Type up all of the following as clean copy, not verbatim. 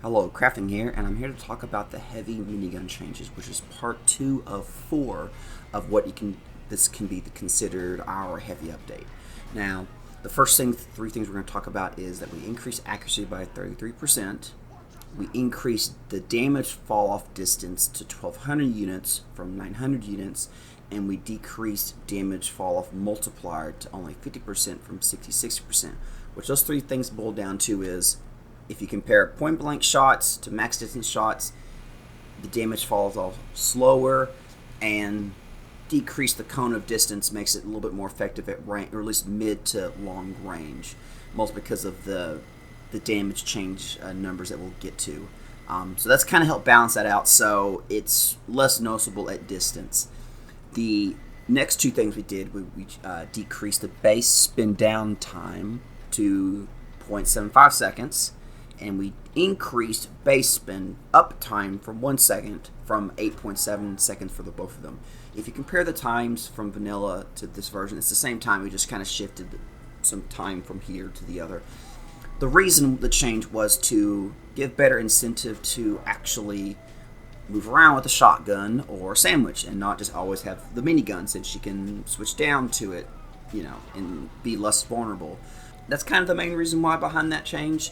Hello, Crafting here, and I'm here to talk about the heavy minigun changes, which is part 2 of 4 of what this can be considered our heavy update. Now, the first three things we're going to talk about is that we increase accuracy by 33%, we increased the damage fall off distance to 1200 units from 900 units, and we decreased damage fall off multiplier to only 50% from 66%, which those three things boil down to is if you compare point blank shots to max distance shots, the damage falls off slower, and decrease the cone of distance makes it a little bit more effective at range, or at least mid to long range, mostly because of the damage change numbers that we'll get to. So that's kind of helped balance that out, so it's less noticeable at distance. The next two things we did, we decreased the base spin down time to 0.75 seconds, and we increased base spin up time from 1 second from 8.7 seconds for the both of them. If you compare the times from vanilla to this version, it's the same time. We just kind of shifted some time from here to the other. The reason the change was to give better incentive to actually move around with a shotgun or a sandwich and not just always have the minigun, since you can switch down to it, and be less vulnerable. That's kind of the main reason why behind that change.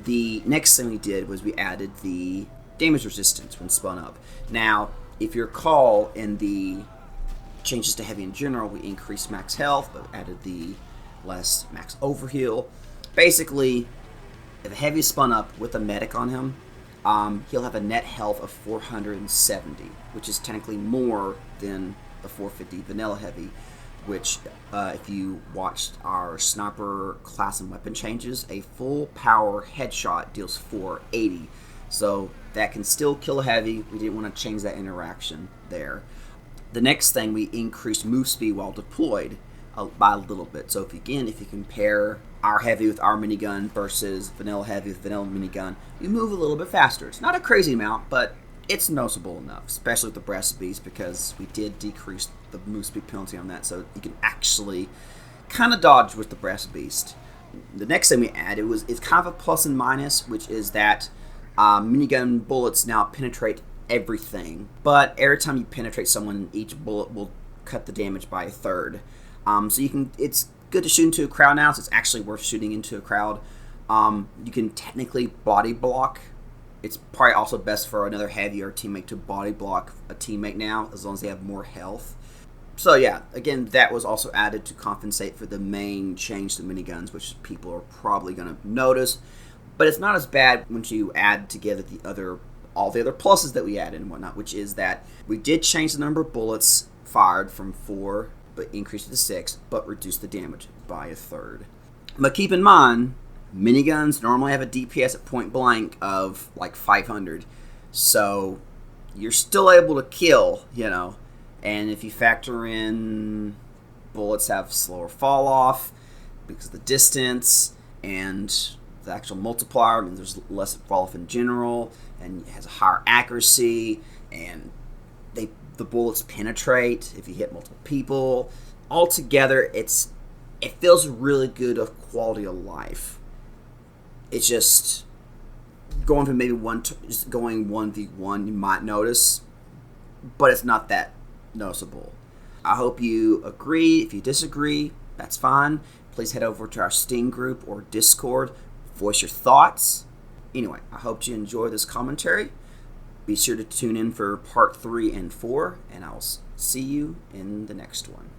The next thing we did was we added the damage resistance when spun up. Now, if you recall, in the changes to heavy in general, we increased max health, but added the less max overheal. Basically, if a heavy is spun up with a medic on him, he'll have a net health of 470, which is technically more than the 450 vanilla heavy, which if you watched our sniper class and weapon changes, a full power headshot deals 480. So that can still kill a heavy. We didn't want to change that interaction there. The next thing, we increased move speed while deployed by a little bit. So if you compare our heavy with our minigun versus vanilla heavy with vanilla minigun, we move a little bit faster. It's not a crazy amount, but it's noticeable enough, especially with the breast beast, because we did decrease the move speed penalty on that, so you can actually kind of dodge with the breast beast. The next thing we added it's kind of a plus and minus, which is that minigun bullets now penetrate everything, but every time you penetrate someone, each bullet will cut the damage by a third. So it's good to shoot into a crowd now, so it's actually worth shooting into a crowd. You can technically body block. It's probably also best for another heavy or teammate to body block a teammate now, as long as they have more health. So yeah, again, that was also added to compensate for the main change to miniguns, which people are probably going to notice. But it's not as bad once you add together all the other pluses that we added and whatnot, which is that we did change the number of bullets fired from 4, but increased it to 6, but reduced the damage by a third. But keep in mind, miniguns normally have a DPS at point blank of like 500, so you're still able to kill, and if you factor in bullets have slower fall off because of the distance and the actual multiplier, there's less fall off in general, and it has a higher accuracy, and the bullets penetrate if you hit multiple people. Altogether, it feels really good of quality of life. It's just going from maybe just going 1v1, you might notice, but it's not that noticeable. I hope you agree. If you disagree, that's fine. Please head over to our Steam group or Discord, voice your thoughts. Anyway, I hope you enjoy this commentary. Be sure to tune in for part 3 and 4, and I'll see you in the next one.